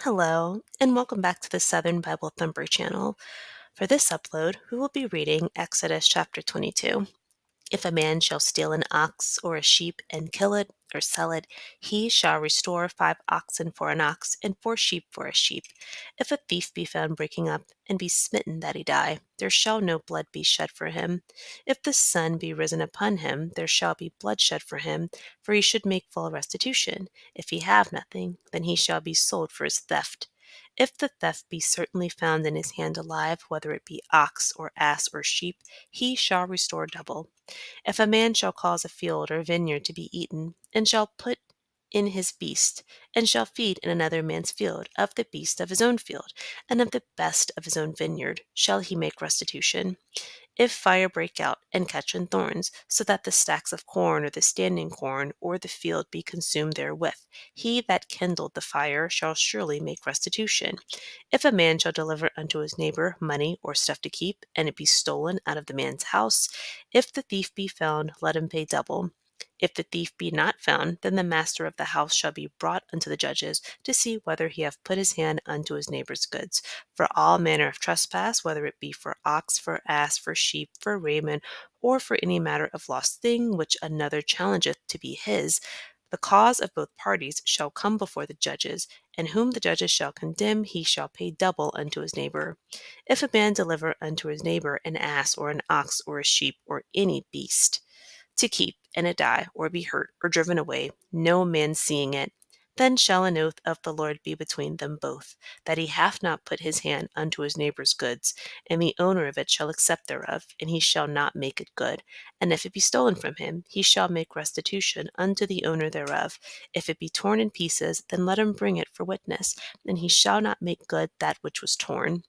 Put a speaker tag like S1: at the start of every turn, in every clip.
S1: Hello, and welcome back to the Southern Bible Thumper channel. For this upload, we will be reading Exodus chapter 22. If a man shall steal an ox or a sheep and kill it or sell it, he shall restore 5 oxen for an ox and 4 sheep for a sheep. If a thief be found breaking up and be smitten that he die, there shall no blood be shed for him. If the sun be risen upon him, there shall be blood shed for him, for he should make full restitution. If he have nothing, then he shall be sold for his theft. If the theft be certainly found in his hand alive, whether it be ox or ass or sheep, he shall restore double. If a man shall cause a field or vineyard to be eaten, and shall put in his beast, and shall feed in another man's field, of the beast of his own field, and of the best of his own vineyard, shall he make restitution. If fire break out and catch in thorns, so that the stacks of corn or the standing corn or the field be consumed therewith, he that kindled the fire shall surely make restitution. If a man shall deliver unto his neighbor money or stuff to keep, and it be stolen out of the man's house, if the thief be found, let him pay double. If the thief be not found, then the master of the house shall be brought unto the judges, to see whether he have put his hand unto his neighbor's goods. For all manner of trespass, whether it be for ox, for ass, for sheep, for raiment, or for any matter of lost thing which another challengeth to be his, the cause of both parties shall come before the judges, and whom the judges shall condemn, he shall pay double unto his neighbor. If a man deliver unto his neighbor an ass or an ox or a sheep or any beast to keep, and it die, or be hurt, or driven away, no man seeing it, then shall an oath of the Lord be between them both, that he hath not put his hand unto his neighbor's goods, and the owner of it shall accept thereof, and he shall not make it good. And if it be stolen from him, he shall make restitution unto the owner thereof. If it be torn in pieces, then let him bring it for witness, and he shall not make good that which was torn.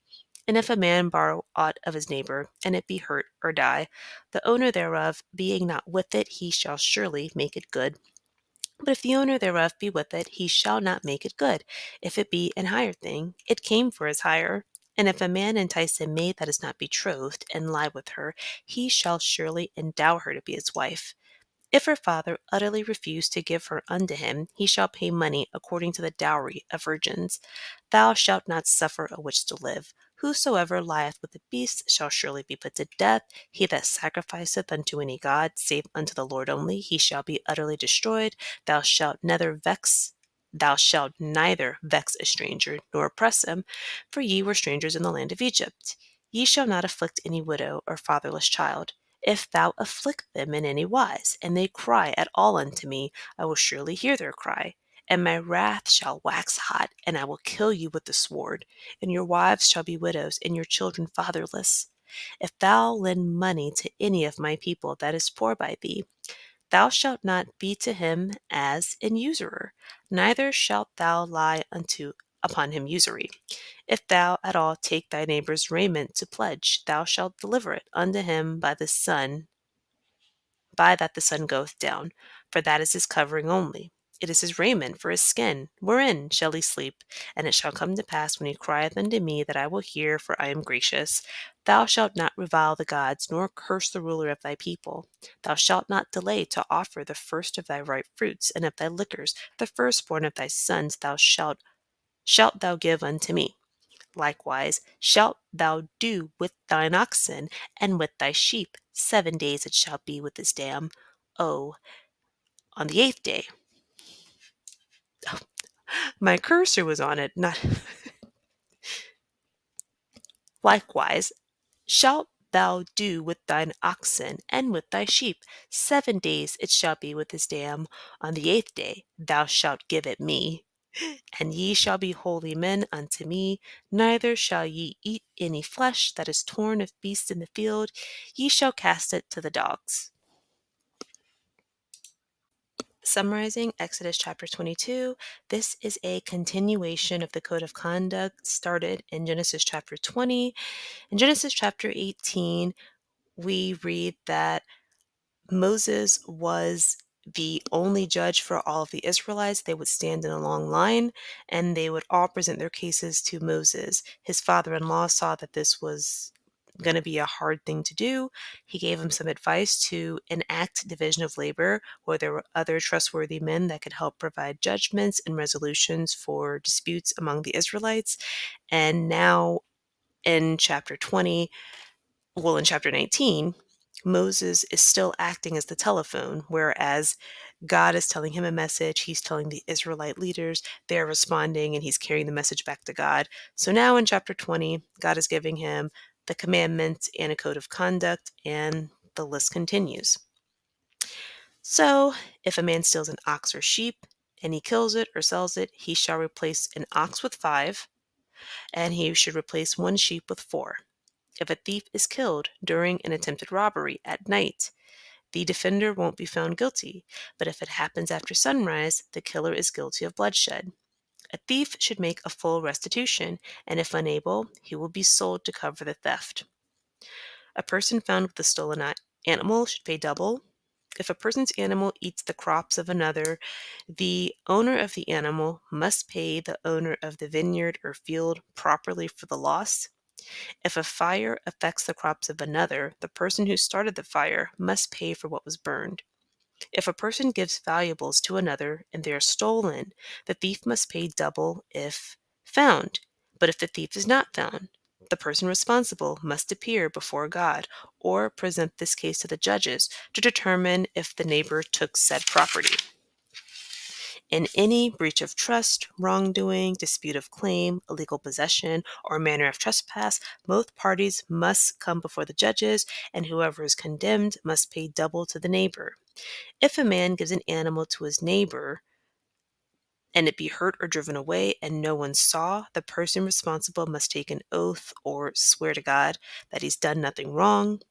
S1: And if a man borrow aught of his neighbor, and it be hurt or die, the owner thereof being not with it, he shall surely make it good. But if the owner thereof be with it, he shall not make it good. If it be an hired thing, it came for his hire. And if a man entice a maid that is not betrothed, and lie with her, he shall surely endow her to be his wife. If her father utterly refuse to give her unto him, he shall pay money according to the dowry of virgins. Thou shalt not suffer a witch to live. Whosoever lieth with the beast shall surely be put to death. He that sacrificeth unto any god, save unto the Lord only, he shall be utterly destroyed. Thou shalt neither vex a stranger, nor oppress him, for ye were strangers in the land of Egypt. Ye shall not afflict any widow or fatherless child. If thou afflict them in any wise, and they cry at all unto me, I will surely hear their cry. And my wrath shall wax hot, and I will kill you with the sword, and your wives shall be widows, and your children fatherless. If thou lend money to any of my people that is poor by thee, thou shalt not be to him as an usurer, neither shalt thou lie upon him usury. If thou at all take thy neighbor's raiment to pledge, thou shalt deliver it unto him by that the sun goeth down, for that is his covering only. It is his raiment for his skin, wherein shall he sleep. And it shall come to pass when he crieth unto me that I will hear, for I am gracious. Thou shalt not revile the gods, nor curse the ruler of thy people. Thou shalt not delay to offer the first of thy ripe fruits, and of thy liquors, the firstborn of thy sons shalt thou give unto me. Likewise shalt thou do with thine oxen and with thy sheep. 7 days it shall be with this dam. Oh, on the 8th day. Oh, my cursor was on it, not. Likewise shalt thou do with thine oxen and with thy sheep. 7 days it shall be with this dam. On the 8th day thou shalt give it me. And ye shall be holy men unto me, neither shall ye eat any flesh that is torn of beasts in the field, ye shall cast it to the dogs. Summarizing Exodus chapter 22, this is a continuation of the code of conduct started in Genesis chapter 20. In Genesis chapter 18, we read that Moses was the only judge for all of the Israelites. They would stand in a long line, and they would all present their cases to Moses. His father-in-law saw that this was going to be a hard thing to do. He gave him some advice to enact division of labor, where there were other trustworthy men that could help provide judgments and resolutions for disputes among the Israelites. And now in chapter 20, well, in chapter 19, Moses is still acting as the telephone, whereas God is telling him a message, he's telling the Israelite leaders, they're responding, and he's carrying the message back to God. So now in chapter 20, God is giving him the commandments and a code of conduct, and the list continues. So if a man steals an ox or sheep, and he kills it or sells it, he shall replace an ox with 5, and he should replace one sheep with 4. If a thief is killed during an attempted robbery at night, the defender won't be found guilty, but if it happens after sunrise, the killer is guilty of bloodshed. A thief should make a full restitution, and if unable, he will be sold to cover the theft. A person found with a stolen animal should pay double. If a person's animal eats the crops of another, the owner of the animal must pay the owner of the vineyard or field properly for the loss. If a fire affects the crops of another, the person who started the fire must pay for what was burned. If a person gives valuables to another and they are stolen, the thief must pay double if found. But if the thief is not found, the person responsible must appear before God or present this case to the judges to determine if the neighbor took said property. In any breach of trust, wrongdoing, dispute of claim, illegal possession, or manner of trespass, both parties must come before the judges, and whoever is condemned must pay double to the neighbor. If a man gives an animal to his neighbor, and it be hurt or driven away, and no one saw, the person responsible must take an oath or swear to God that he's done nothing wrong.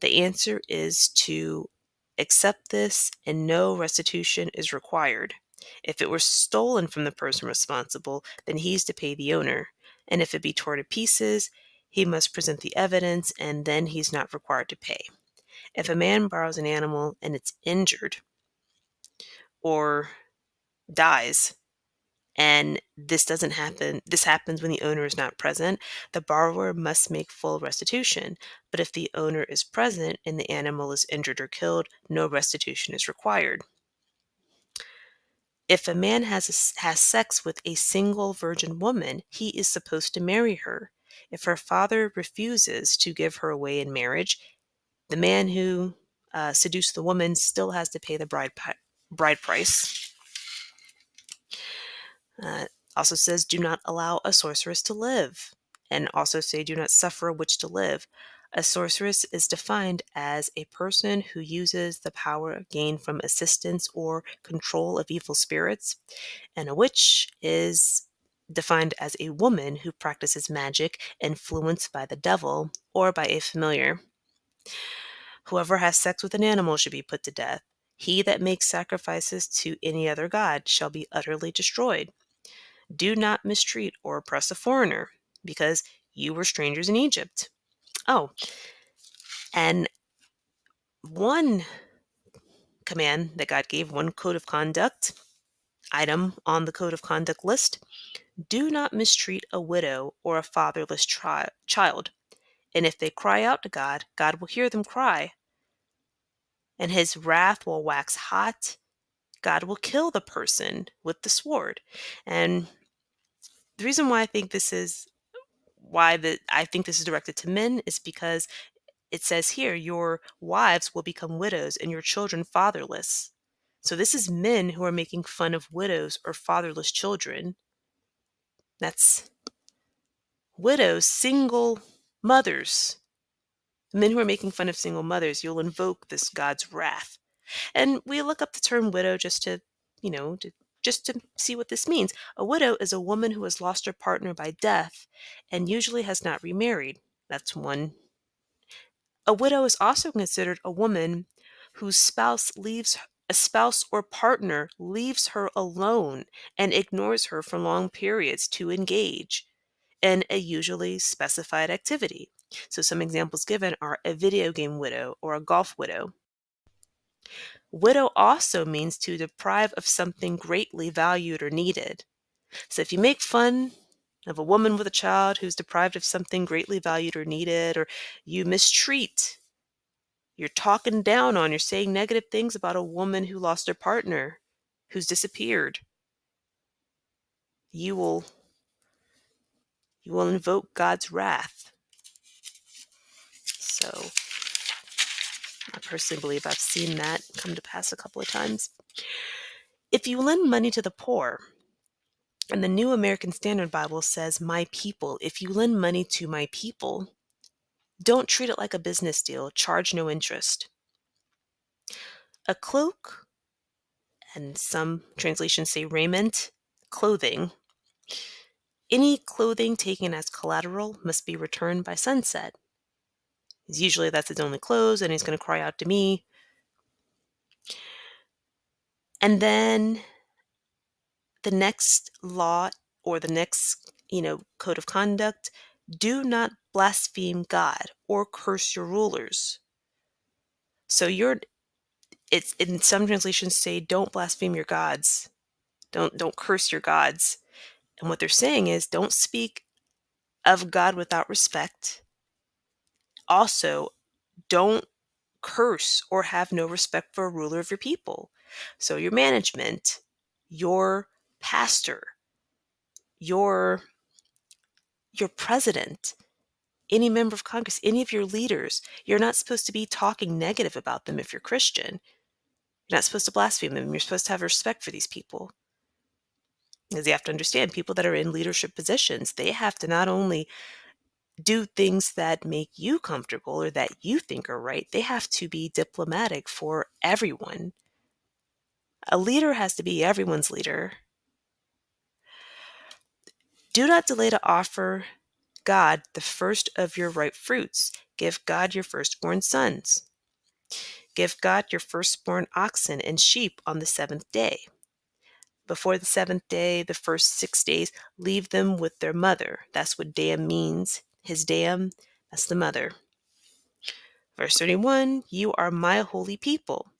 S1: The answer is to accept this, and no restitution is required. If it were stolen from the person responsible, then he's to pay the owner. And if it be torn to pieces, he must present the evidence, and then he's not required to pay. If a man borrows an animal and it's injured or dies, and this happens when the owner is not present, the borrower must make full restitution. But if the owner is present and the animal is injured or killed, no restitution is required. If a man has sex with a single virgin woman, he is supposed to marry her. If her father refuses to give her away in marriage, the man who seduced the woman still has to pay the bride price. Uh, Also says, do not allow a sorceress to live, and also say, do not suffer a witch to live. A sorceress is defined as a person who uses the power gained from assistance or control of evil spirits, and a witch is defined as a woman who practices magic influenced by the devil or by a familiar. Whoever has sex with an animal should be put to death. He that makes sacrifices to any other god shall be utterly destroyed. Do not mistreat or oppress a foreigner, because you were strangers in Egypt. Oh, and one command that God gave, one code of conduct item on the code of conduct list: do not mistreat a widow or a fatherless child. And if they cry out to God, God will hear them cry, and his wrath will wax hot. God will kill the person with the sword. And the reason why I think this is directed to men is because it says here, your wives will become widows and your children fatherless. So this is men who are making fun of widows or fatherless children. That's widows, single mothers. Men who are making fun of single mothers, you'll invoke this God's wrath. And we look up the term widow just to, just to see what this means. A widow is a woman who has lost her partner by death and usually has not remarried. That's one. A widow is also considered a woman whose spouse or partner leaves her alone and ignores her for long periods to engage in a usually specified activity. So some examples given are a video game widow or a golf widow. Widow also means to deprive of something greatly valued or needed. So if you make fun of a woman with a child who's deprived of something greatly valued or needed, or you mistreat, you're talking down on, you're saying negative things about a woman who lost her partner, who's disappeared, you will invoke God's wrath. So I personally believe I've seen that come to pass a couple of times. If you lend money to the poor, and the New American Standard Bible says, my people, if you lend money to my people, don't treat it like a business deal, charge no interest. A cloak, and some translations say raiment, clothing. Any clothing taken as collateral must be returned by sunset. Usually that's his only clothes, and he's going to cry out to me. And then the next law, or the next, code of conduct, do not blaspheme God or curse your rulers. So it's in some translations say, don't blaspheme your gods. Don't curse your gods. And what they're saying is, don't speak of God without respect. Also, don't curse or have no respect for a ruler of your people. So your management, your pastor, your president, any member of Congress, any of your leaders, you're not supposed to be talking negative about them if you're Christian. You're not supposed to blaspheme them. You're supposed to have respect for these people. Because you have to understand, people that are in leadership positions, they have to not only do things that make you comfortable or that you think are right, they have to be diplomatic for everyone. A leader has to be everyone's leader. Do not delay to offer God the first of your ripe fruits. Give God your firstborn sons. Give God your firstborn oxen and sheep on the seventh day. Before the seventh day, the first 6 days, leave them with their mother. That's what dam means. His dam, that's the mother. Verse 31, you are my holy people.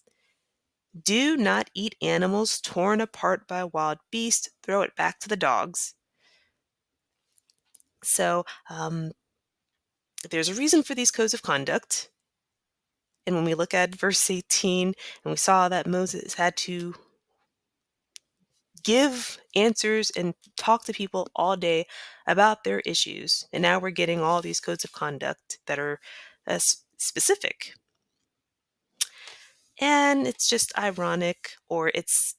S1: Do not eat animals torn apart by wild beasts. Throw it back to the dogs. So there's a reason for these codes of conduct. And when we look at verse 18, and we saw that Moses had to give answers and talk to people all day about their issues. And now we're getting all these codes of conduct that are specific. And it's just ironic, or it's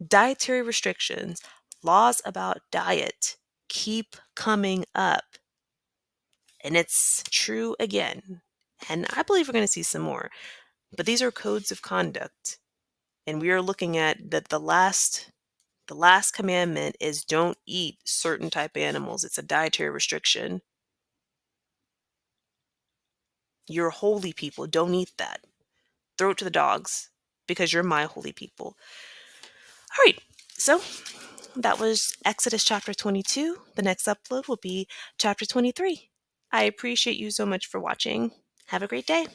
S1: dietary restrictions, laws about diet keep coming up. And it's true again. And I believe we're going to see some more. But these are codes of conduct. And we are looking at that the last commandment is don't eat certain type of animals. It's a dietary restriction. You're holy people. Don't eat that. Throw it to the dogs because you're my holy people. All right. So that was Exodus chapter 22. The next upload will be chapter 23. I appreciate you so much for watching. Have a great day.